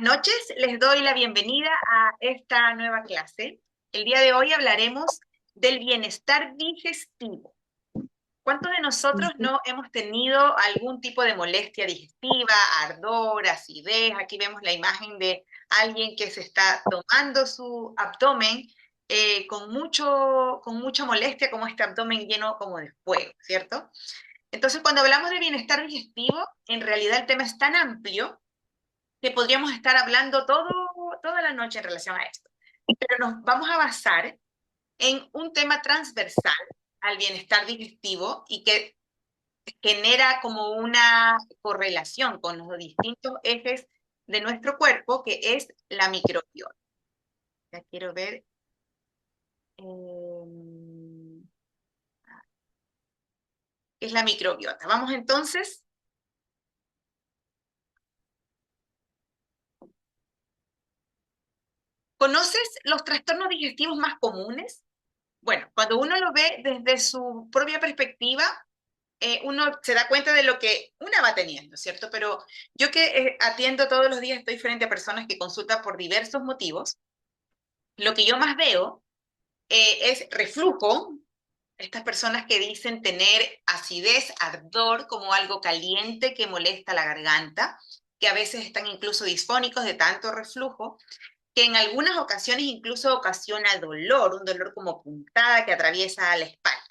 noches, les doy la bienvenida a esta nueva clase. El día de hoy hablaremos del bienestar digestivo. ¿Cuántos de nosotros no hemos tenido algún tipo de molestia digestiva, ardor, acidez? Aquí vemos la imagen de alguien que se está tomando su abdomen con mucha molestia, como este abdomen lleno como de fuego, ¿cierto? Entonces, cuando hablamos de bienestar digestivo, en realidad el tema es tan amplio que podríamos estar hablando toda la noche en relación a esto. Pero nos vamos a basar en un tema transversal al bienestar digestivo y que genera como una correlación con los distintos ejes de nuestro cuerpo, que es la microbiota. Ya quiero ver. Es la microbiota. Vamos entonces. ¿Conoces los trastornos digestivos más comunes? Bueno, cuando uno lo ve desde su propia perspectiva, uno se da cuenta de lo que una va teniendo, ¿cierto? Pero yo que atiendo todos los días, estoy frente a personas que consultan por diversos motivos, lo que yo más veo es reflujo, estas personas que dicen tener acidez, ardor, como algo caliente que molesta la garganta, que a veces están incluso disfónicos de tanto reflujo, que en algunas ocasiones incluso ocasiona dolor, un dolor como puntada que atraviesa la espalda.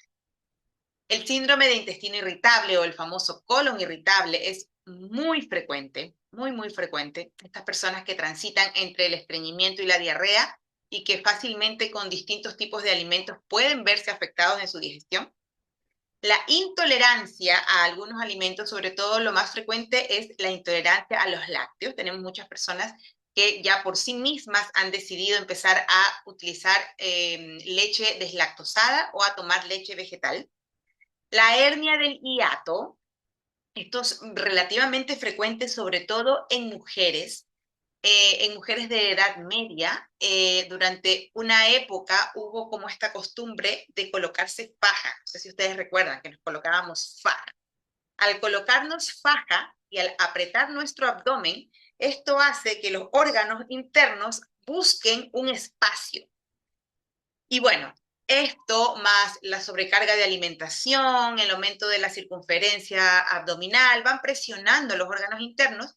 El síndrome de intestino irritable o el famoso colon irritable es muy frecuente, muy frecuente. Estas personas que transitan entre el estreñimiento y la diarrea y que fácilmente con distintos tipos de alimentos pueden verse afectados en su digestión. La intolerancia a algunos alimentos, sobre todo lo más frecuente es la intolerancia a los lácteos. Tenemos muchas personas que ya por sí mismas han decidido empezar a utilizar leche deslactosada o a tomar leche vegetal. La hernia del hiato, esto es relativamente frecuente, sobre todo en mujeres de edad media. Durante una época hubo como esta costumbre de colocarse faja. No sé si ustedes recuerdan que nos colocábamos faja. Al colocarnos faja y al apretar nuestro abdomen, esto hace que los órganos internos busquen un espacio. Y bueno, esto más la sobrecarga de alimentación, el aumento de la circunferencia abdominal, van presionando los órganos internos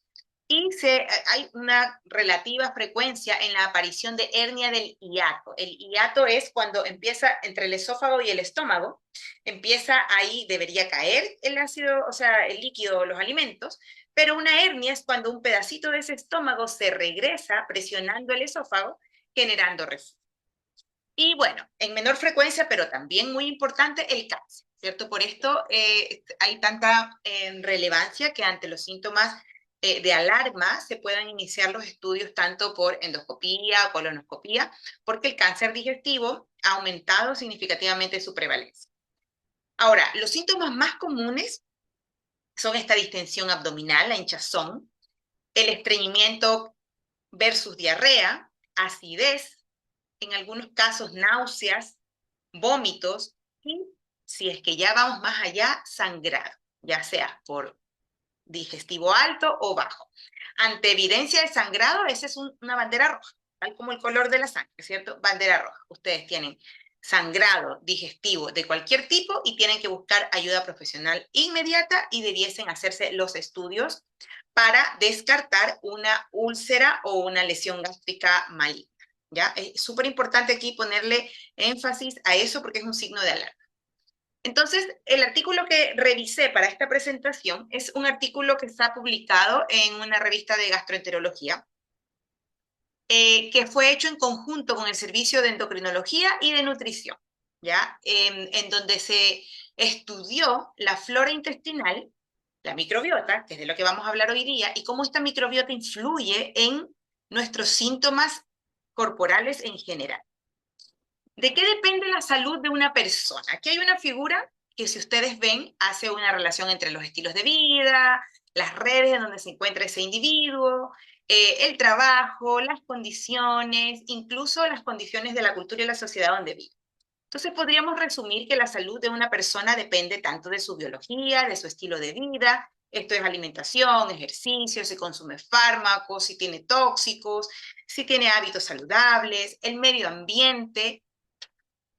y hay una relativa frecuencia en la aparición de hernia del hiato. El hiato es cuando empieza entre el esófago y el estómago, empieza ahí, debería caer el ácido, o sea, el líquido, los alimentos, pero una hernia es cuando un pedacito de ese estómago se regresa presionando el esófago, generando reflujo. Y bueno, en menor frecuencia, pero también muy importante, el cáncer, ¿cierto? Por esto hay tanta relevancia que ante los síntomas de alarma se puedan iniciar los estudios tanto por endoscopía o colonoscopía, porque el cáncer digestivo ha aumentado significativamente su prevalencia. Ahora, los síntomas más comunes son esta distensión abdominal, la hinchazón, el estreñimiento versus diarrea, acidez, en algunos casos náuseas, vómitos y, si es que ya vamos más allá, sangrado, ya sea por digestivo alto o bajo. Ante evidencia de sangrado, esa es una bandera roja, tal como el color de la sangre, ¿cierto? Bandera roja. Ustedes tienen sangrado digestivo de cualquier tipo y tienen que buscar ayuda profesional inmediata y debiesen hacerse los estudios para descartar una úlcera o una lesión gástrica maligna. ¿Ya? Es súper importante aquí ponerle énfasis a eso porque es un signo de alarma. Entonces, el artículo que revisé para esta presentación es un artículo que está publicado en una revista de gastroenterología, que fue hecho en conjunto con el Servicio de Endocrinología y de Nutrición, ¿ya? En donde se estudió la flora intestinal, la microbiota, que es de lo que vamos a hablar hoy día, y cómo esta microbiota influye en nuestros síntomas corporales en general. ¿De qué depende la salud de una persona? Aquí hay una figura que, si ustedes ven, hace una relación entre los estilos de vida, las redes en donde se encuentra ese individuo, el trabajo, las condiciones, incluso las condiciones de la cultura y la sociedad donde vive. Entonces podríamos resumir que la salud de una persona depende tanto de su biología, de su estilo de vida, Esto es alimentación, ejercicio, si consume fármacos, si tiene tóxicos, si tiene hábitos saludables, el medio ambiente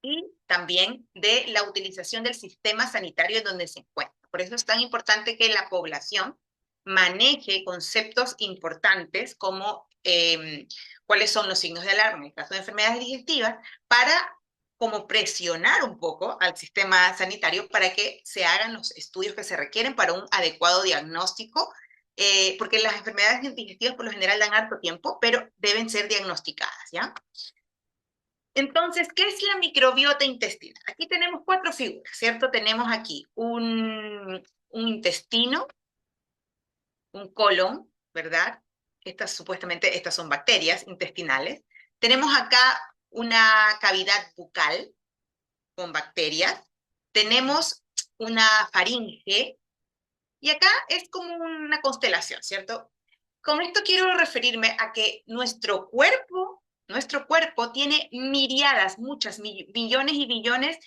y también de la utilización del sistema sanitario en donde se encuentra. Por eso es tan importante que la población maneje conceptos importantes como cuáles son los signos de alarma en el caso de enfermedades digestivas para como presionar un poco al sistema sanitario para que se hagan los estudios que se requieren para un adecuado diagnóstico, porque las enfermedades digestivas por lo general dan harto tiempo, pero deben ser diagnosticadas, ¿ya? Entonces, ¿qué es la microbiota intestinal? Aquí tenemos 4 figuras, ¿cierto? Tenemos aquí un intestino, un colon, ¿verdad? Supuestamente, estas son bacterias intestinales. Tenemos acá una cavidad bucal con bacterias. Tenemos una faringe. Y acá es como una constelación, ¿cierto? Con esto quiero referirme a que nuestro cuerpo tiene miriadas, muchas, millones y billones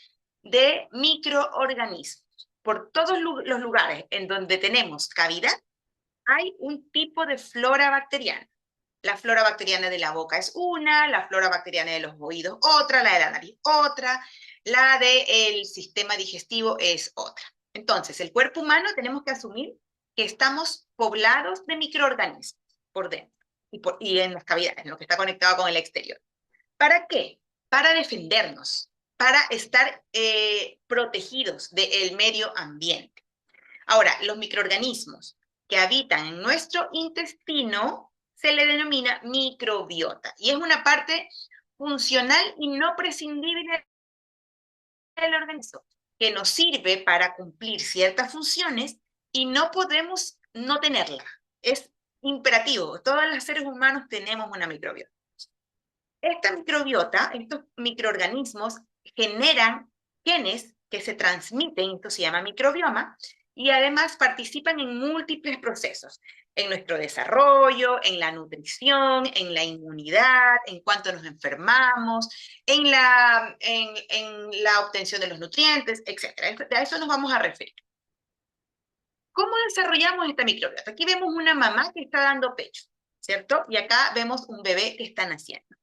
de microorganismos. Por todos los lugares en donde tenemos cavidad, hay un tipo de flora bacteriana. La flora bacteriana de la boca es una, la flora bacteriana de los oídos otra, la de la nariz otra, la del sistema digestivo es otra. Entonces, el cuerpo humano tenemos que asumir que estamos poblados de microorganismos por dentro y en las cavidades, en lo que está conectado con el exterior. ¿Para qué? Para defendernos, para estar protegidos del medio ambiente. Ahora, los microorganismos que habitan en nuestro intestino se le denomina microbiota y es una parte funcional y no prescindible del organismo que nos sirve para cumplir ciertas funciones y no podemos no tenerla. Es imperativo. Todos los seres humanos tenemos una microbiota. Esta microbiota, estos microorganismos generan genes que se transmiten, esto se llama microbioma, y además participan en múltiples procesos, en nuestro desarrollo, en la nutrición, en la inmunidad, en cuanto nos enfermamos, en la obtención de los nutrientes, etc. A eso nos vamos a referir. ¿Cómo desarrollamos esta microbiota? Aquí vemos una mamá que está dando pecho, ¿cierto? Y acá vemos un bebé que está naciendo.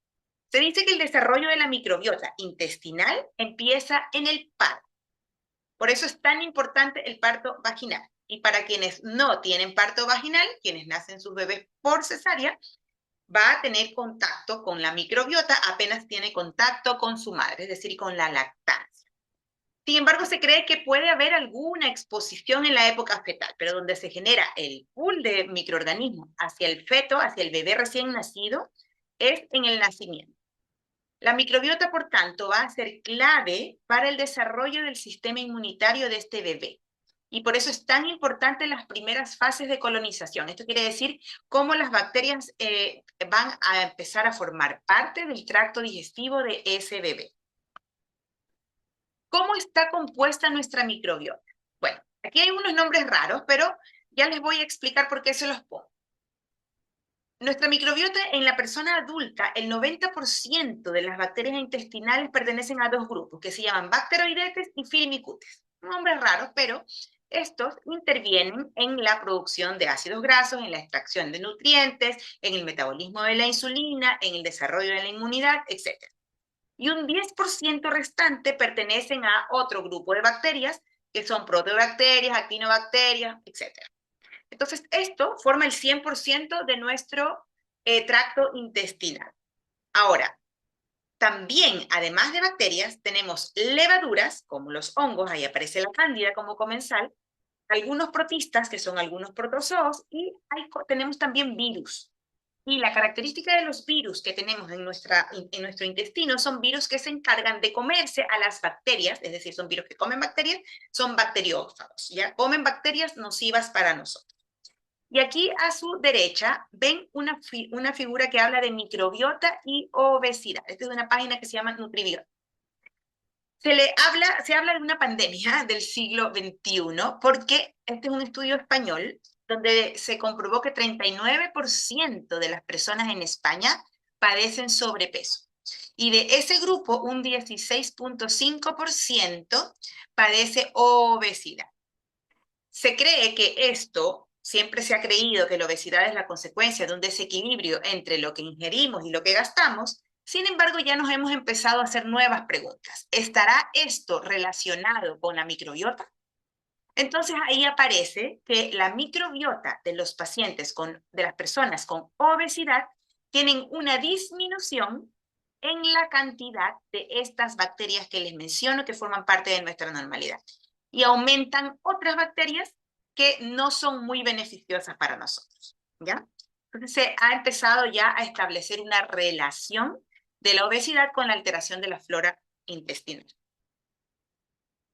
Se dice que el desarrollo de la microbiota intestinal empieza en el parto. Por eso es tan importante el parto vaginal. Y para quienes no tienen parto vaginal, quienes nacen sus bebés por cesárea, va a tener contacto con la microbiota apenas tiene contacto con su madre, es decir, con la lactancia. Sin embargo, se cree que puede haber alguna exposición en la época fetal, pero donde se genera el pool de microorganismos hacia el feto, hacia el bebé recién nacido, es en el nacimiento. La microbiota, por tanto, va a ser clave para el desarrollo del sistema inmunitario de este bebé. Y por eso es tan importante las primeras fases de colonización. Esto quiere decir cómo las bacterias van a empezar a formar parte del tracto digestivo de ese bebé. ¿Cómo está compuesta nuestra microbiota? Bueno, aquí hay unos nombres raros, pero ya les voy a explicar por qué se los pongo. Nuestra microbiota en la persona adulta, el 90% de las bacterias intestinales pertenecen a 2 grupos que se llaman Bacteroidetes y Firmicutes. Nombres raros, pero estos intervienen en la producción de ácidos grasos, en la extracción de nutrientes, en el metabolismo de la insulina, en el desarrollo de la inmunidad, etc. Y un 10% restante pertenecen a otro grupo de bacterias, que son proteobacterias, actinobacterias, etc. Entonces, esto forma el 100% de nuestro tracto intestinal. Ahora, también, además de bacterias, tenemos levaduras, como los hongos, ahí aparece la cándida como comensal, algunos protistas, que son algunos protozoos, y tenemos también virus. Y la característica de los virus que tenemos en nuestro intestino son virus que se encargan de comerse a las bacterias, es decir, son virus que comen bacterias, son bacteriófagos, ¿ya? Comen bacterias nocivas para nosotros. Y aquí a su derecha ven una figura que habla de microbiota y obesidad. Esta es una página que se llama Nutribiota. Se habla de una pandemia del siglo XXI porque este es un estudio español donde se comprobó que 39% de las personas en España padecen sobrepeso. Y de ese grupo, un 16.5% padece obesidad. Se cree que esto, siempre se ha creído que la obesidad es la consecuencia de un desequilibrio entre lo que ingerimos y lo que gastamos. Sin embargo, ya nos hemos empezado a hacer nuevas preguntas. ¿Estará esto relacionado con la microbiota? Entonces ahí aparece que la microbiota de los pacientes, de las personas con obesidad, tienen una disminución en la cantidad de estas bacterias que les menciono que forman parte de nuestra normalidad. Y aumentan otras bacterias que no son muy beneficiosas para nosotros, ¿ya? Entonces se ha empezado ya a establecer una relación de la obesidad con la alteración de la flora intestinal.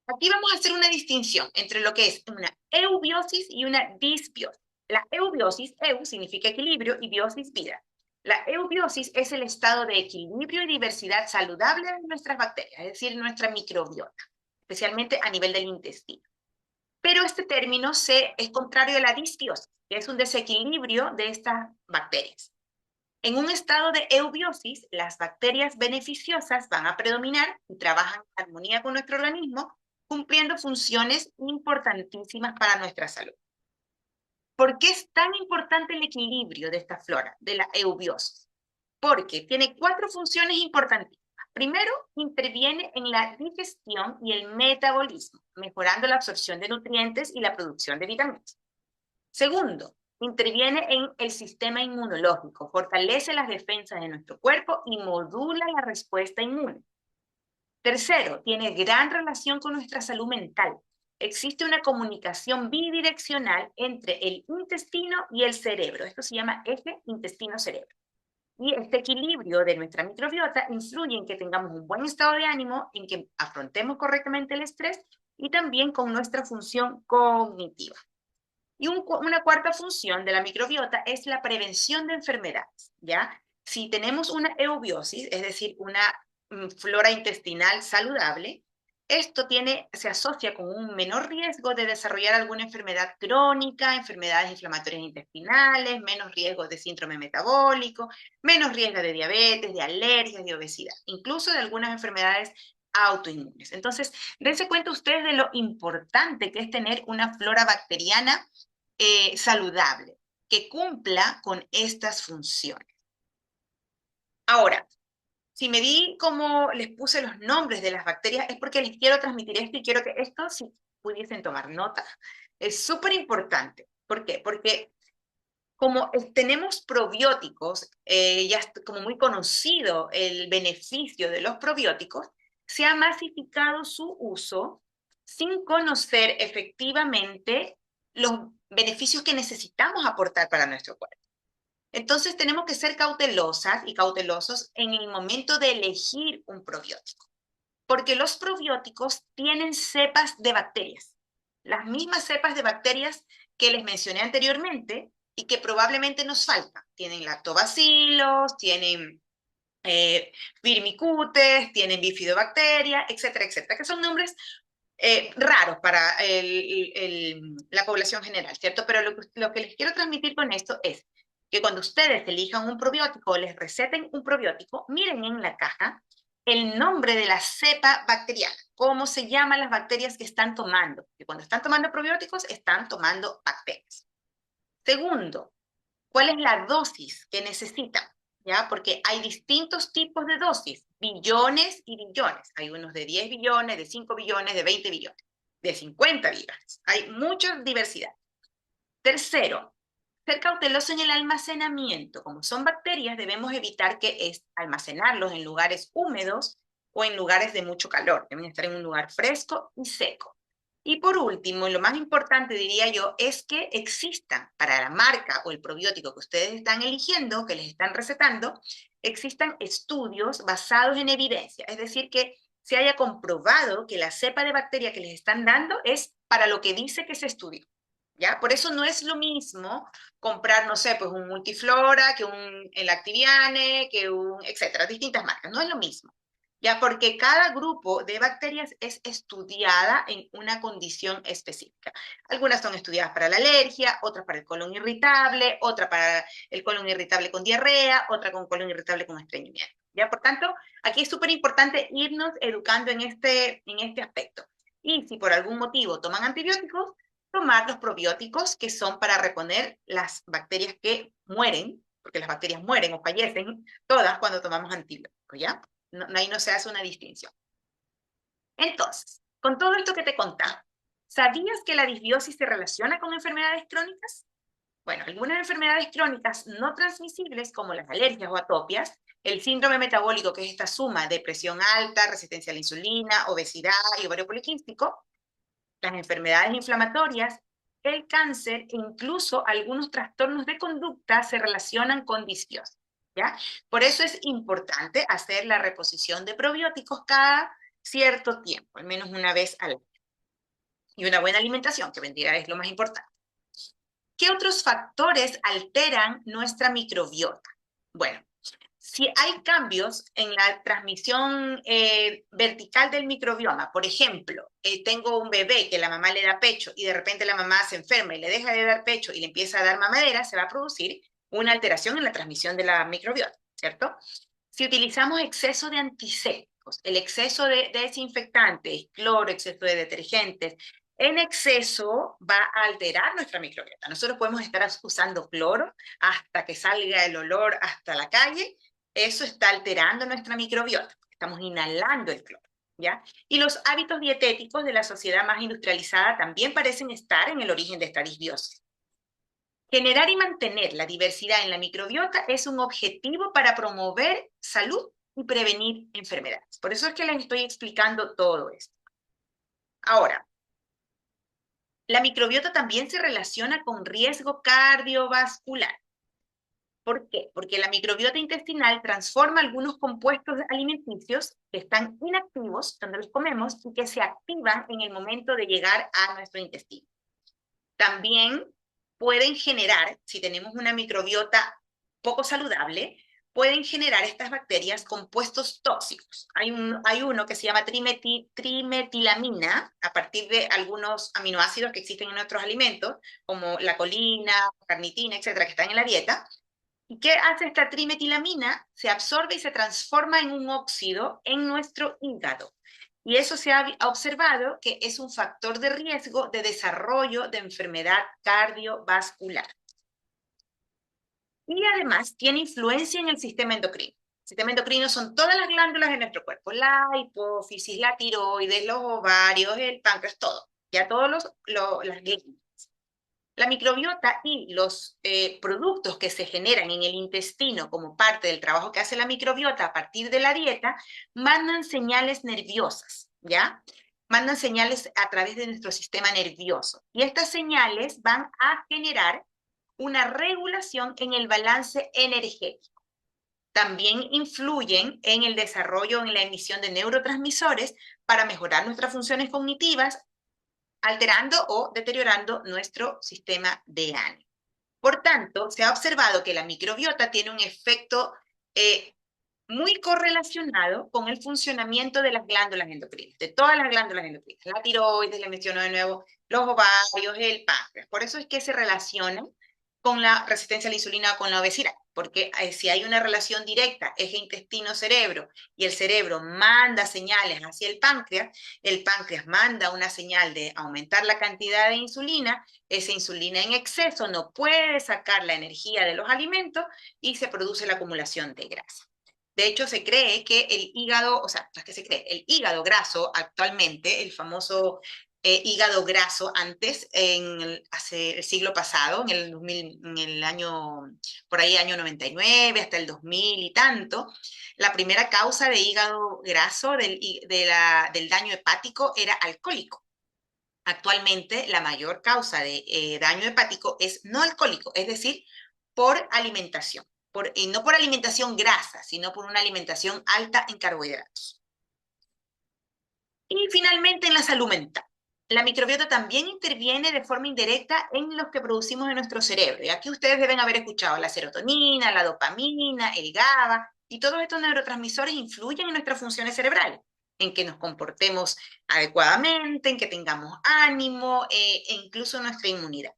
Aquí vamos a hacer una distinción entre lo que es una eubiosis y una disbiosis. La eubiosis, eu significa equilibrio y biosis vida. La eubiosis es el estado de equilibrio y diversidad saludable de nuestras bacterias, es decir, nuestra microbiota, especialmente a nivel del intestino. Pero este término es contrario a la disbiosis, que es un desequilibrio de estas bacterias. En un estado de eubiosis, las bacterias beneficiosas van a predominar y trabajan en armonía con nuestro organismo, cumpliendo funciones importantísimas para nuestra salud. ¿Por qué es tan importante el equilibrio de esta flora, de la eubiosis? Porque tiene 4 funciones importantísimas. Primero, interviene en la digestión y el metabolismo, mejorando la absorción de nutrientes y la producción de vitaminas. Segundo, interviene en el sistema inmunológico, fortalece las defensas de nuestro cuerpo y modula la respuesta inmune. Tercero, tiene gran relación con nuestra salud mental. Existe una comunicación bidireccional entre el intestino y el cerebro. Esto se llama eje intestino-cerebro. Y este equilibrio de nuestra microbiota influye en que tengamos un buen estado de ánimo, en que afrontemos correctamente el estrés y también con nuestra función cognitiva. Y una cuarta función de la microbiota es la prevención de enfermedades, ¿ya? Si tenemos una eubiosis, es decir, una flora intestinal saludable, esto se asocia con un menor riesgo de desarrollar alguna enfermedad crónica, enfermedades inflamatorias intestinales, menos riesgo de síndrome metabólico, menos riesgo de diabetes, de alergias, de obesidad, incluso de algunas enfermedades autoinmunes. Entonces, dense cuenta ustedes de lo importante que es tener una flora bacteriana saludable, que cumpla con estas funciones. Ahora, si me di como les puse los nombres de las bacterias, es porque les quiero transmitir esto y quiero que esto, si pudiesen tomar nota, es súper importante. ¿Por qué? Porque como tenemos probióticos, ya es como muy conocido el beneficio de los probióticos, se ha masificado su uso sin conocer efectivamente los beneficios que necesitamos aportar para nuestro cuerpo. Entonces tenemos que ser cautelosas y cautelosos en el momento de elegir un probiótico, porque los probióticos tienen cepas de bacterias, las mismas cepas de bacterias que les mencioné anteriormente y que probablemente nos faltan. Tienen lactobacilos, tienen firmicutes, tienen bifidobacteria, etcétera, etcétera, que son nombres raros para la población general, ¿cierto? Pero lo que les quiero transmitir con esto es que cuando ustedes elijan un probiótico o les receten un probiótico, miren en la caja el nombre de la cepa bacteriana, cómo se llaman las bacterias que están tomando. Y cuando están tomando probióticos, están tomando bacterias. Segundo, ¿cuál es la dosis que necesitan? ¿Ya? Porque hay distintos tipos de dosis, billones y billones. Hay unos de 10 billones, de 5 billones, de 20 billones, de 50 billones. Hay mucha diversidad. Tercero, ser cauteloso en el almacenamiento. Como son bacterias, debemos evitar almacenarlos en lugares húmedos o en lugares de mucho calor. Deben estar en un lugar fresco y seco. Y por último, lo más importante, diría yo, es que existan para la marca o el probiótico que ustedes están eligiendo, que les están recetando, existan estudios basados en evidencia. Es decir, que se haya comprobado que la cepa de bacteria que les están dando es para lo que dice que se estudió. ¿Ya? Por eso no es lo mismo comprar, no sé, pues un Multiflora, que un el Activiane, que etcétera, distintas marcas, no es lo mismo. ¿Ya? Porque cada grupo de bacterias es estudiada en una condición específica. Algunas son estudiadas para la alergia, otras para el colon irritable, otra para el colon irritable con diarrea, otra con colon irritable con estreñimiento. ¿Ya? Por tanto, aquí es súper importante irnos educando en este aspecto. Y si por algún motivo toman antibióticos, tomar los probióticos, que son para reponer las bacterias que mueren, porque las bacterias mueren o fallecen todas cuando tomamos antibióticos, ¿ya? Ahí no se hace una distinción. Entonces, con todo esto que te contaba, ¿sabías que la disbiosis se relaciona con enfermedades crónicas? Bueno, algunas enfermedades crónicas no transmisibles, como las alergias o atopias, el síndrome metabólico, que es esta suma de presión alta, resistencia a la insulina, obesidad y ovario poliquístico, las enfermedades inflamatorias, el cáncer e incluso algunos trastornos de conducta se relacionan con disbiosis, ¿ya? Por eso es importante hacer la reposición de probióticos cada cierto tiempo, al menos una vez al año. Y una buena alimentación, que vendría es lo más importante. ¿Qué otros factores alteran nuestra microbiota? Bueno, si hay cambios en la transmisión vertical del microbioma, por ejemplo, tengo un bebé que la mamá le da pecho y de repente la mamá se enferma y le deja de dar pecho y le empieza a dar mamadera, se va a producir una alteración en la transmisión de la microbiota, ¿cierto? Si utilizamos exceso de antisépticos, el exceso de desinfectantes, cloro, exceso de detergentes, en exceso va a alterar nuestra microbiota. Nosotros podemos estar usando cloro hasta que salga el olor hasta la calle. Eso está alterando nuestra microbiota. Estamos inhalando el cloro, ¿ya? Y los hábitos dietéticos de la sociedad más industrializada también parecen estar en el origen de esta disbiosis. Generar y mantener la diversidad en la microbiota es un objetivo para promover salud y prevenir enfermedades. Por eso es que les estoy explicando todo esto. Ahora, la microbiota también se relaciona con riesgo cardiovascular. ¿Por qué? Porque la microbiota intestinal transforma algunos compuestos alimenticios que están inactivos cuando los comemos y que se activan en el momento de llegar a nuestro intestino. También pueden generar, si tenemos una microbiota poco saludable, pueden generar estas bacterias compuestos tóxicos. Hay uno que se llama trimetilamina, a partir de algunos aminoácidos que existen en nuestros alimentos, como la colina, carnitina, etcétera, que están en la dieta. ¿Y qué hace esta trimetilamina? Se absorbe y se transforma en un óxido en nuestro hígado. Y eso se ha observado que es un factor de riesgo de desarrollo de enfermedad cardiovascular. Y además tiene influencia en el sistema endocrino. El sistema endocrino son todas las glándulas de nuestro cuerpo, la hipófisis, la tiroides, los ovarios, el páncreas, todo. Ya todas las glándulas. La microbiota y los productos que se generan en el intestino como parte del trabajo que hace la microbiota a partir de la dieta, mandan señales nerviosas, ¿ya? Mandan señales a través de nuestro sistema nervioso. Y estas señales van a generar una regulación en el balance energético. También influyen en el desarrollo, en la emisión de neurotransmisores para mejorar nuestras funciones cognitivas, alterando o deteriorando nuestro sistema de ánimo. Por tanto, se ha observado que la microbiota tiene un efecto muy correlacionado con el funcionamiento de las glándulas endocrinas, de todas las glándulas endocrinas. La tiroides, le menciono de nuevo, los ovarios, el páncreas. Por eso es que se relacionan con la resistencia a la insulina o con la obesidad, porque si hay una relación directa, eje intestino-cerebro, y el cerebro manda señales hacia el páncreas manda una señal de aumentar la cantidad de insulina, esa insulina en exceso no puede sacar la energía de los alimentos y se produce la acumulación de grasa. De hecho, se cree que el hígado, o sea, no es que se cree, el hígado graso actualmente, el famoso hígado graso antes, hace el siglo pasado, en el año, por ahí año 99 hasta el 2000 y tanto, la primera causa de hígado graso del daño hepático era alcohólico. Actualmente, la mayor causa de daño hepático es no alcohólico, es decir, por alimentación. Y no por alimentación grasa, sino por una alimentación alta en carbohidratos. Y finalmente, en la salud mental. La microbiota también interviene de forma indirecta en lo que producimos en nuestro cerebro. Y aquí ustedes deben haber escuchado la serotonina, la dopamina, el GABA, y todos estos neurotransmisores influyen en nuestras funciones cerebrales, en que nos comportemos adecuadamente, en que tengamos ánimo, e incluso nuestra inmunidad.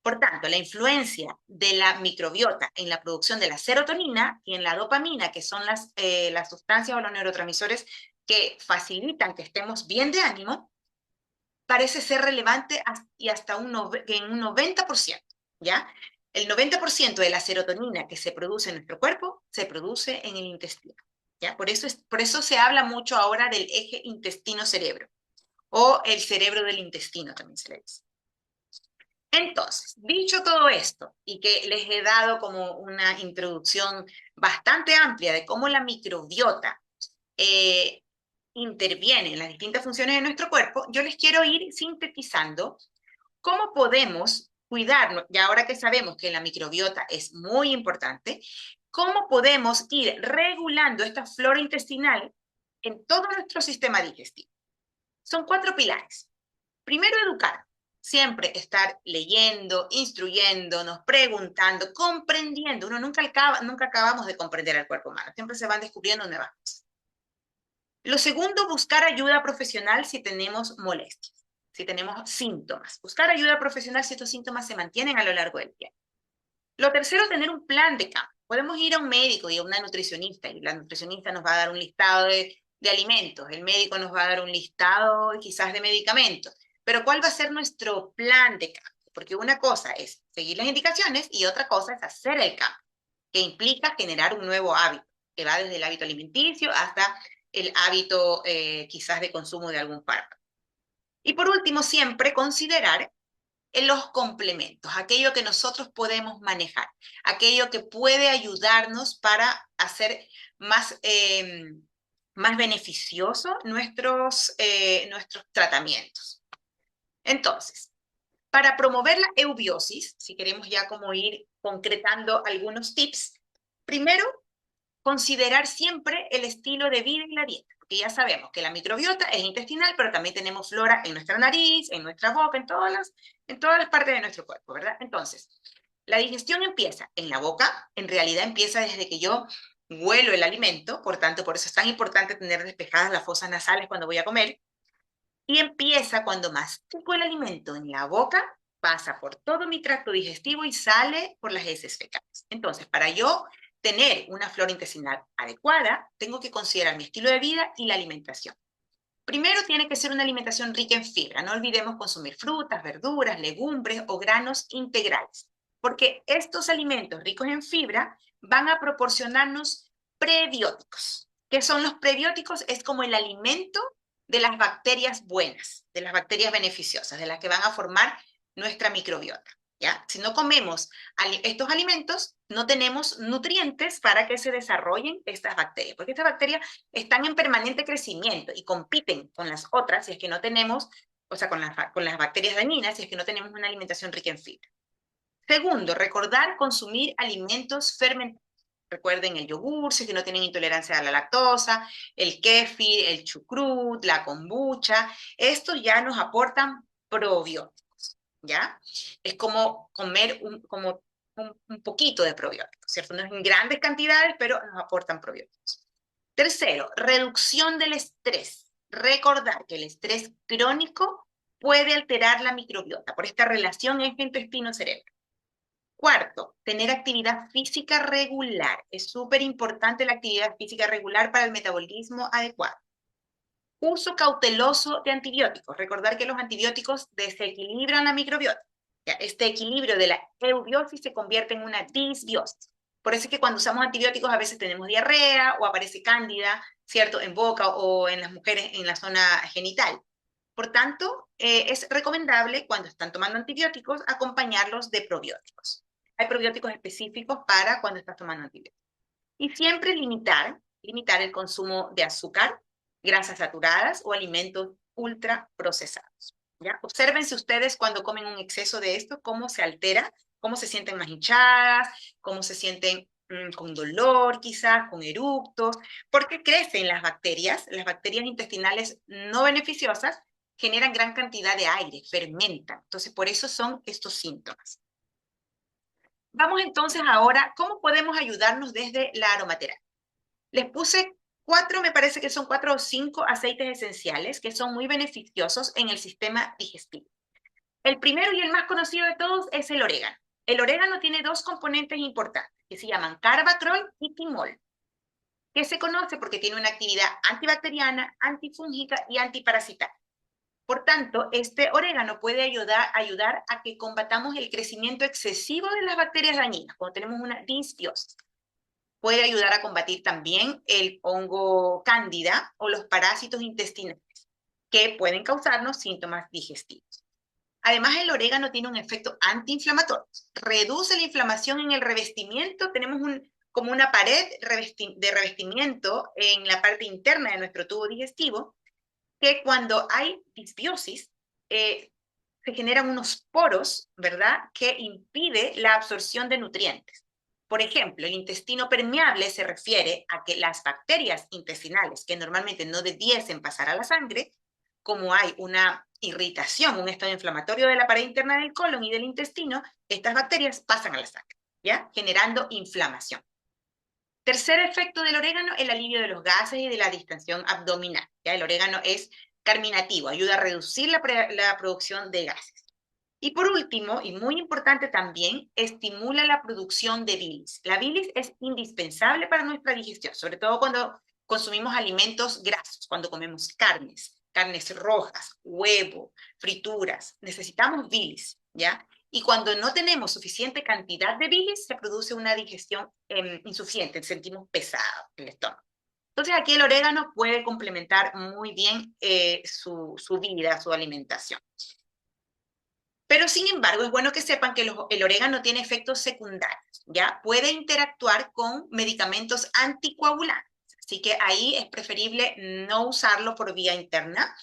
Por tanto, la influencia de la microbiota en la producción de la serotonina y en la dopamina, que son las sustancias o los neurotransmisores que facilitan que estemos bien de ánimo, parece ser relevante y hasta en un 90%, ¿ya? El 90% de la serotonina que se produce en nuestro cuerpo se produce en el intestino, ¿ya? Por eso se habla mucho ahora del eje intestino-cerebro, o el cerebro del intestino también se le dice. Entonces, dicho todo esto, y que les he dado como una introducción bastante amplia de cómo la microbiota interviene en las distintas funciones de nuestro cuerpo, yo les quiero ir sintetizando cómo podemos cuidarnos, y ahora que sabemos que la microbiota es muy importante, cómo podemos ir regulando esta flora intestinal en todo nuestro sistema digestivo. Son 4 pilares. Primero, educar. Siempre estar leyendo, instruyéndonos, preguntando, comprendiendo. Uno nunca acabamos de comprender al cuerpo humano. Siempre se van descubriendo nuevas cosas. Lo segundo, buscar ayuda profesional si tenemos molestias, si tenemos síntomas. Buscar ayuda profesional si estos síntomas se mantienen a lo largo del día. Lo tercero, tener un plan de cambio. Podemos ir a un médico y a una nutricionista, y la nutricionista nos va a dar un listado de alimentos, el médico nos va a dar un listado quizás de medicamentos, pero ¿cuál va a ser nuestro plan de cambio? Porque una cosa es seguir las indicaciones y otra cosa es hacer el cambio, que implica generar un nuevo hábito, que va desde el hábito alimenticio hasta el hábito quizás de consumo de algún fármaco. Y por último, siempre considerar en los complementos, aquello que nosotros podemos manejar, aquello que puede ayudarnos para hacer más, más beneficioso nuestros tratamientos. Entonces, para promover la eubiosis, si queremos ya como ir concretando algunos tips, primero, considerar siempre el estilo de vida y la dieta, porque ya sabemos que la microbiota es intestinal, pero también tenemos flora en nuestra nariz, en nuestra boca, en todas las partes de nuestro cuerpo, ¿verdad? Entonces, la digestión empieza en la boca, en realidad empieza desde que yo huelo el alimento, por tanto, por eso es tan importante tener despejadas las fosas nasales cuando voy a comer, y empieza cuando mastico el alimento en la boca, pasa por todo mi tracto digestivo y sale por las heces fecales. Entonces, para yo tener una flora intestinal adecuada, tengo que considerar mi estilo de vida y la alimentación. Primero tiene que ser una alimentación rica en fibra. No olvidemos consumir frutas, verduras, legumbres o granos integrales, porque estos alimentos ricos en fibra van a proporcionarnos prebióticos. ¿Qué son los prebióticos? Es como el alimento de las bacterias buenas, de las bacterias beneficiosas, de las que van a formar nuestra microbiota. ¿Ya? Si no comemos estos alimentos, no tenemos nutrientes para que se desarrollen estas bacterias, porque estas bacterias están en permanente crecimiento y compiten con las otras si es que no tenemos, o sea, con las bacterias dañinas, si es que no tenemos una alimentación rica en fibra. Segundo, recordar consumir alimentos fermentados. Recuerden el yogur, si es que no tienen intolerancia a la lactosa, el kéfir, el chucrut, la kombucha. Estos ya nos aportan probióticos, ¿ya? Es como comer un poquito de probióticos, ¿cierto? No es en grandes cantidades, pero nos aportan probióticos. Tercero, reducción del estrés. Recordar que el estrés crónico puede alterar la microbiota por esta relación eje intestino-cerebro. Cuarto, tener actividad física regular. Es súper importante la actividad física regular para el metabolismo adecuado. Uso cauteloso de antibióticos. Recordar que los antibióticos desequilibran la microbiota. Este equilibrio de la eubiosis se convierte en una disbiosis. Por eso es que cuando usamos antibióticos a veces tenemos diarrea o aparece cándida, ¿cierto? En boca o en las mujeres en la zona genital. Por tanto, es recomendable cuando están tomando antibióticos acompañarlos de probióticos. Hay probióticos específicos para cuando estás tomando antibióticos. Y siempre limitar el consumo de azúcar, grasas saturadas o alimentos ultraprocesados. ¿Ya? Obsérvense ustedes cuando comen un exceso de esto, cómo se altera, cómo se sienten más hinchadas, cómo se sienten con dolor quizás, con eructos, porque crecen las bacterias intestinales no beneficiosas, generan gran cantidad de aire, fermentan. Entonces, por eso son estos síntomas. Vamos entonces ahora, ¿cómo podemos ayudarnos desde la aromaterapia? Les puse 4, me parece que son 4 o 5 aceites esenciales que son muy beneficiosos en el sistema digestivo. El primero y el más conocido de todos es el orégano. El orégano tiene 2 componentes importantes que se llaman carbacriol y timol, que se conoce porque tiene una actividad antibacteriana, antifúngica y antiparasitaria. Por tanto, este orégano puede ayudar a que combatamos el crecimiento excesivo de las bacterias dañinas, cuando tenemos una disbiosis. Puede ayudar a combatir también el hongo cándida o los parásitos intestinales, que pueden causarnos síntomas digestivos. Además, el orégano tiene un efecto antiinflamatorio. Reduce la inflamación en el revestimiento. Tenemos como una pared de revestimiento en la parte interna de nuestro tubo digestivo, que cuando hay disbiosis, se generan unos poros, ¿verdad?, que impide la absorción de nutrientes. Por ejemplo, el intestino permeable se refiere a que las bacterias intestinales, que normalmente no debiesen pasar a la sangre, como hay una irritación, un estado inflamatorio de la pared interna del colon y del intestino, estas bacterias pasan a la sangre, ¿ya?, generando inflamación. Tercer efecto del orégano, el alivio de los gases y de la distensión abdominal. ¿Ya? El orégano es carminativo, ayuda a reducir la producción de gases. Y por último, y muy importante también, estimula la producción de bilis. La bilis es indispensable para nuestra digestión, sobre todo cuando consumimos alimentos grasos, cuando comemos carnes rojas, huevo, frituras. Necesitamos bilis, ¿ya? Y cuando no tenemos suficiente cantidad de bilis, se produce una digestión insuficiente, sentimos pesado el estómago. Entonces aquí el orégano puede complementar muy bien su vida, su alimentación. Pero sin embargo, es bueno que sepan que el orégano tiene efectos secundarios, ¿ya? Puede interactuar con medicamentos anticoagulantes, así que ahí es preferible no usarlo por vía interna,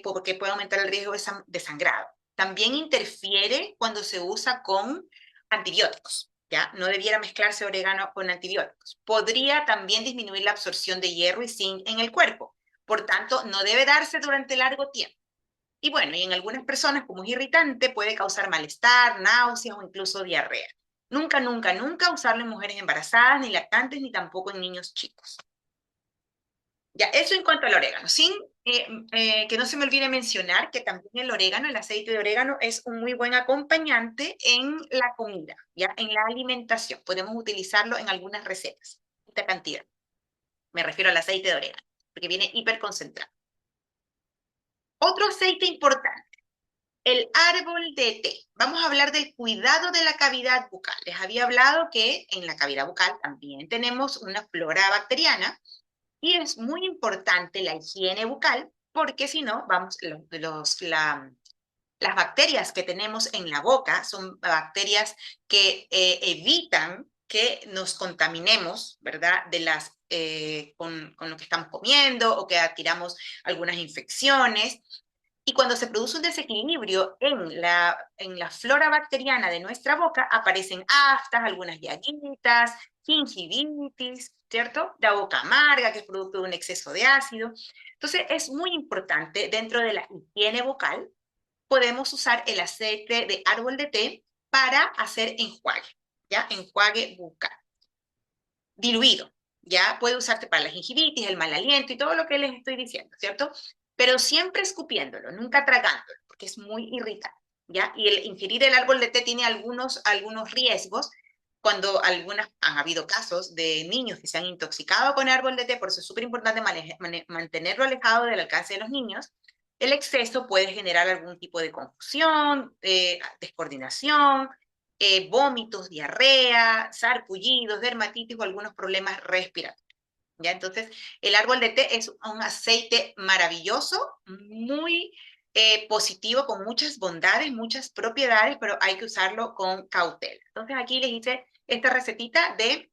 porque puede aumentar el riesgo de sangrado. También interfiere cuando se usa con antibióticos, ¿ya? No debiera mezclarse orégano con antibióticos. Podría también disminuir la absorción de hierro y zinc en el cuerpo, por tanto, no debe darse durante largo tiempo. Y bueno, y en algunas personas, como es irritante, puede causar malestar, náuseas o incluso diarrea. Nunca, nunca, nunca usarlo en mujeres embarazadas, ni lactantes, ni tampoco en niños chicos. Ya, eso en cuanto al orégano. Sin que no se me olvide mencionar que también el orégano, el aceite de orégano, es un muy buen acompañante en la comida, ya, en la alimentación. Podemos utilizarlo en algunas recetas. Esta cantidad. Me refiero al aceite de orégano, porque viene hiperconcentrado. Otro aceite importante, el árbol de té. Vamos a hablar del cuidado de la cavidad bucal. Les había hablado que en la cavidad bucal también tenemos una flora bacteriana y es muy importante la higiene bucal porque si no, las bacterias que tenemos en la boca son bacterias que evitan que nos contaminemos, ¿verdad?, con lo que estamos comiendo o que adquiramos algunas infecciones. Y cuando se produce un desequilibrio en la flora bacteriana de nuestra boca, aparecen aftas, algunas llaguitas, gingivitis, ¿cierto? La boca amarga, que es producto de un exceso de ácido. Entonces, es muy importante, dentro de la higiene bucal, podemos usar el aceite de árbol de té para hacer enjuague, ¿ya? Enjuague bucal. Diluido, ¿ya? Puede usarse para la gingivitis, el mal aliento y todo lo que les estoy diciendo, ¿cierto? Pero siempre escupiéndolo, nunca tragándolo, porque es muy irritante, ¿ya? Y el ingerir el árbol de té tiene algunos riesgos, cuando han habido casos de niños que se han intoxicado con árbol de té, por eso es súper importante mantenerlo alejado del alcance de los niños. El exceso puede generar algún tipo de confusión, descoordinación, vómitos, diarrea, sarpullidos, dermatitis o algunos problemas respiratorios. ¿Ya? Entonces, el árbol de té es un aceite maravilloso, muy positivo, con muchas bondades, muchas propiedades, pero hay que usarlo con cautela. Entonces, aquí les hice esta recetita de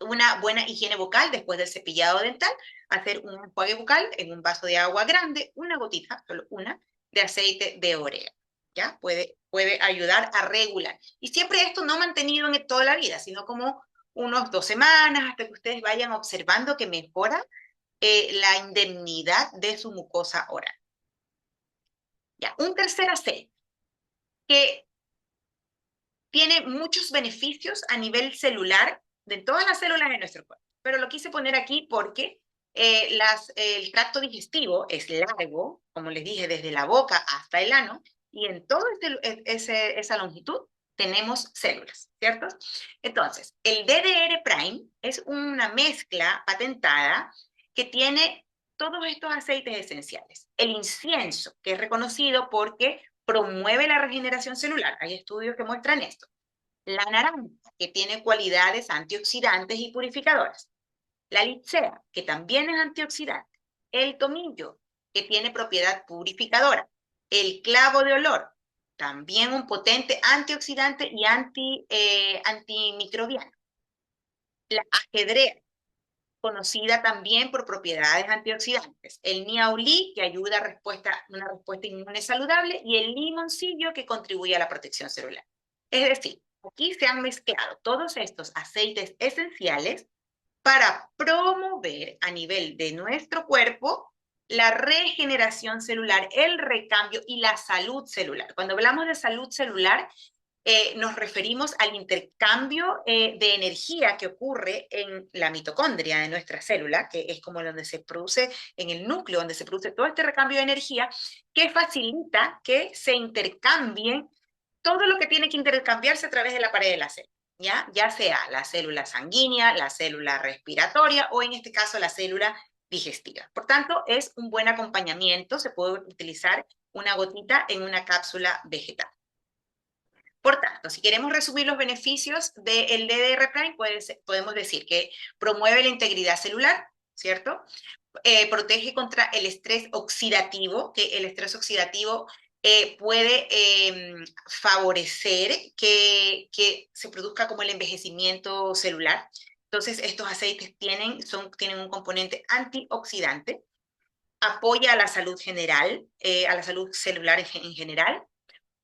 una buena higiene bucal después del cepillado dental, hacer un enjuague bucal en un vaso de agua grande, una gotita, solo una, de aceite de orégano. ¿Ya? Puede ayudar a regular. Y siempre esto no mantenido en toda la vida, sino como unos 2 semanas hasta que ustedes vayan observando que mejora la indemnidad de su mucosa oral. Ya, un tercer aceite que tiene muchos beneficios a nivel celular de todas las células de nuestro cuerpo, pero lo quise poner aquí porque el tracto digestivo es largo, como les dije, desde la boca hasta el ano, y en toda esa longitud tenemos células, ¿cierto? Entonces, el DDR Prime es una mezcla patentada que tiene todos estos aceites esenciales. El incienso, que es reconocido porque promueve la regeneración celular. Hay estudios que muestran esto. La naranja, que tiene cualidades antioxidantes y purificadoras. La licea, que también es antioxidante. El tomillo, que tiene propiedad purificadora. El clavo de olor, también un potente antioxidante y antimicrobiano. La ajedrea, conocida también por propiedades antioxidantes. El niaulí, que ayuda a una respuesta inmune saludable, y el limoncillo, que contribuye a la protección celular. Es decir, aquí se han mezclado todos estos aceites esenciales para promover a nivel de nuestro cuerpo la regeneración celular, el recambio y la salud celular. Cuando hablamos de salud celular, nos referimos al intercambio de energía que ocurre en la mitocondria de nuestra célula, que es como donde se produce, en el núcleo, donde se produce todo este recambio de energía, que facilita que se intercambien todo lo que tiene que intercambiarse a través de la pared de la célula. Ya sea la célula sanguínea, la célula respiratoria o en este caso la célula digestiva. Por tanto, es un buen acompañamiento, se puede utilizar una gotita en una cápsula vegetal. Por tanto, si queremos resumir los beneficios del DDR Prime, podemos decir que promueve la integridad celular, ¿cierto? Protege contra el estrés oxidativo, que el estrés oxidativo puede favorecer que se produzca como el envejecimiento celular. Entonces, estos aceites tienen un componente antioxidante, apoya a la salud general, a la salud celular en general,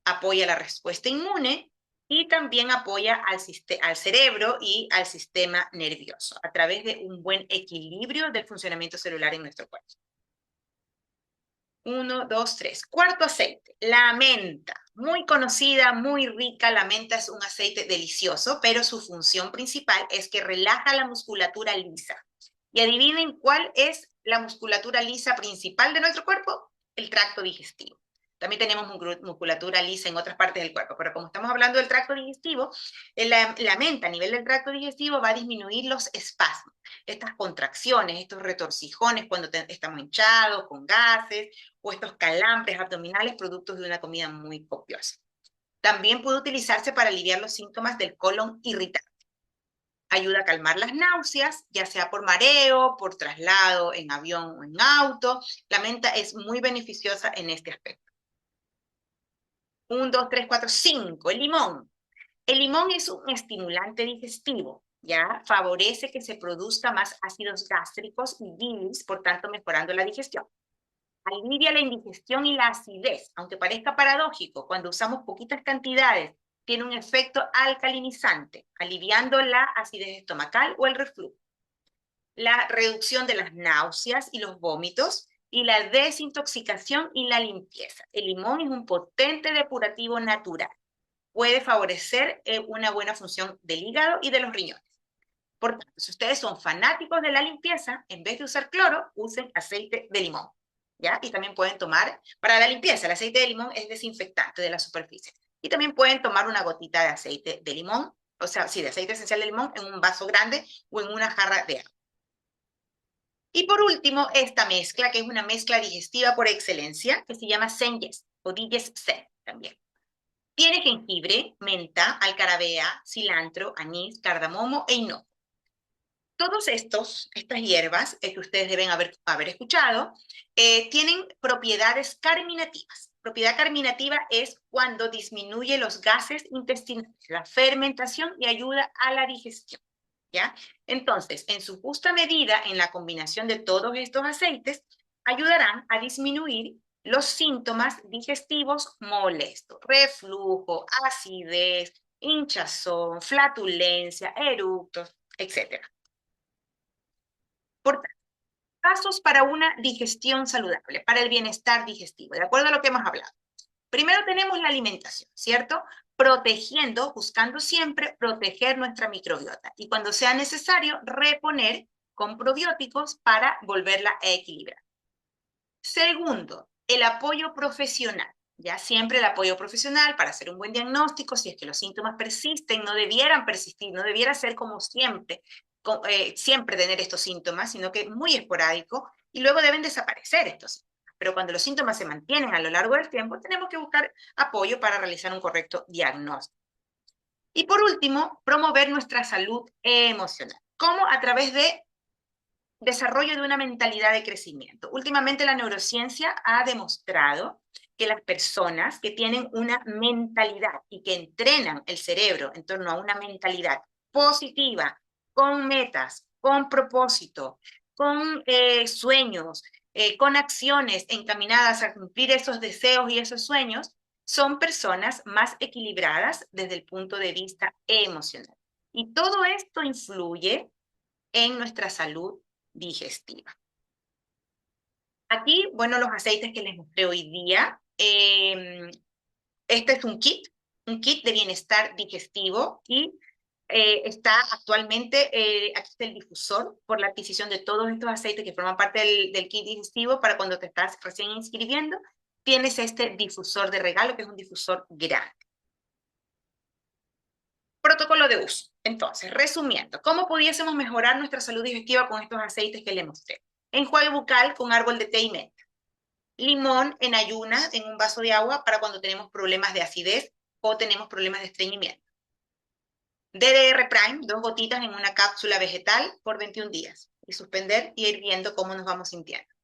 apoya la respuesta inmune y también apoya al cerebro y al sistema nervioso a través de un buen equilibrio del funcionamiento celular en nuestro cuerpo. 1, 2, 3. Cuarto aceite, la menta. Muy conocida, muy rica. La menta es un aceite delicioso, pero su función principal es que relaja la musculatura lisa. Y adivinen cuál es la musculatura lisa principal de nuestro cuerpo, el tracto digestivo. También tenemos musculatura lisa en otras partes del cuerpo, pero como estamos hablando del tracto digestivo, la menta a nivel del tracto digestivo va a disminuir los espasmos, estas contracciones, estos retorcijones cuando estamos hinchados, con gases, o estos calambres abdominales productos de una comida muy copiosa. También puede utilizarse para aliviar los síntomas del colon irritable. Ayuda a calmar las náuseas, ya sea por mareo, por traslado en avión o en auto. La menta es muy beneficiosa en este aspecto. 1, 2, 3, 4, 5. El limón. El limón es un estimulante digestivo, ¿ya? Favorece que se produzca más ácidos gástricos y bilis, por tanto mejorando la digestión. Alivia la indigestión y la acidez, aunque parezca paradójico, cuando usamos poquitas cantidades, tiene un efecto alcalinizante, aliviando la acidez estomacal o el reflujo. La reducción de las náuseas y los vómitos, y la desintoxicación y la limpieza. El limón es un potente depurativo natural. Puede favorecer una buena función del hígado y de los riñones. Por tanto, si ustedes son fanáticos de la limpieza, en vez de usar cloro, usen aceite de limón. ¿Ya? Y también pueden tomar, para la limpieza, el aceite de limón es desinfectante de la superficie. Y también pueden tomar una gotita de aceite de limón, o sea, sí, de aceite esencial de limón en un vaso grande o en una jarra de agua. Y por último, esta mezcla, que es una mezcla digestiva por excelencia, que se llama Senjes o Digest-Zen también. Tiene jengibre, menta, alcarabea, cilantro, anís, cardamomo e hinojo. Todos estas hierbas que ustedes deben haber escuchado, tienen propiedades carminativas. Propiedad carminativa es cuando disminuye los gases intestinales, la fermentación y ayuda a la digestión. ¿Ya? Entonces, en su justa medida, en la combinación de todos estos aceites, ayudarán a disminuir los síntomas digestivos molestos, reflujo, acidez, hinchazón, flatulencia, eructos, etc. Por tanto, pasos para una digestión saludable, para el bienestar digestivo, de acuerdo a lo que hemos hablado. Primero tenemos la alimentación, ¿cierto? Protegiendo, buscando siempre proteger nuestra microbiota. Y cuando sea necesario, reponer con probióticos para volverla a equilibrar. Segundo, el apoyo profesional. Ya siempre el apoyo profesional para hacer un buen diagnóstico, si es que los síntomas persisten, no debieran persistir, no debiera ser como siempre, siempre tener estos síntomas, sino que muy esporádico, y luego deben desaparecer estos síntomas. Pero cuando los síntomas se mantienen a lo largo del tiempo, tenemos que buscar apoyo para realizar un correcto diagnóstico. Y por último, promover nuestra salud emocional. ¿Cómo? A través de desarrollo de una mentalidad de crecimiento. Últimamente la neurociencia ha demostrado que las personas que tienen una mentalidad y que entrenan el cerebro en torno a una mentalidad positiva, con metas, con propósito, con sueños, con acciones encaminadas a cumplir esos deseos y esos sueños, son personas más equilibradas desde el punto de vista emocional. Y todo esto influye en nuestra salud digestiva. Aquí, bueno, los aceites que les mostré hoy día. Este es un kit de bienestar digestivo y está actualmente, aquí está el difusor por la adquisición de todos estos aceites que forman parte del kit digestivo para cuando te estás recién inscribiendo. Tienes este difusor de regalo que es un difusor grande. Protocolo de uso. Entonces, resumiendo, ¿cómo pudiésemos mejorar nuestra salud digestiva con estos aceites que les mostré? Enjuague bucal con árbol de té y menta. Limón en ayunas en un vaso de agua para cuando tenemos problemas de acidez o tenemos problemas de estreñimiento. DDR Prime, 2 gotitas en una cápsula vegetal por 21 días. Y suspender y ir viendo cómo nos vamos sintiendo.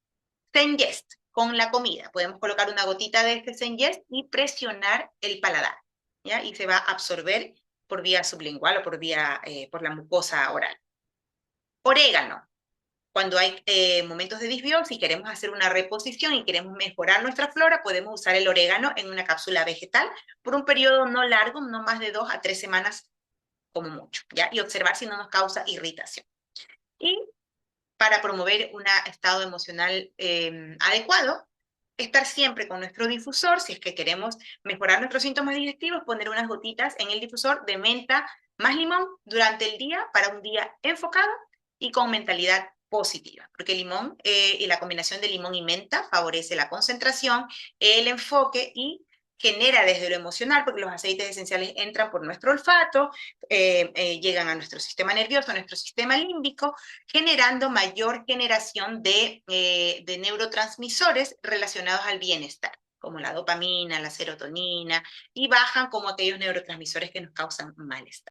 Zengest, con la comida. Podemos colocar una gotita de este Zengest y presionar el paladar, ¿ya? Y se va a absorber por vía sublingual o por la mucosa oral. Orégano. Cuando hay momentos de disbiosis, queremos hacer una reposición y queremos mejorar nuestra flora, podemos usar el orégano en una cápsula vegetal por un periodo no largo, no más de 2 a 3 semanas como mucho, ¿ya? Y observar si no nos causa irritación. Y para promover un estado emocional adecuado, estar siempre con nuestro difusor, si es que queremos mejorar nuestros síntomas digestivos, poner unas gotitas en el difusor de menta más limón durante el día para un día enfocado y con mentalidad positiva, porque el limón y la combinación de limón y menta favorece la concentración, el enfoque y genera desde lo emocional, porque los aceites esenciales entran por nuestro olfato, llegan a nuestro sistema nervioso, a nuestro sistema límbico, generando mayor generación de neurotransmisores relacionados al bienestar, como la dopamina, la serotonina, y bajan como aquellos neurotransmisores que nos causan malestar.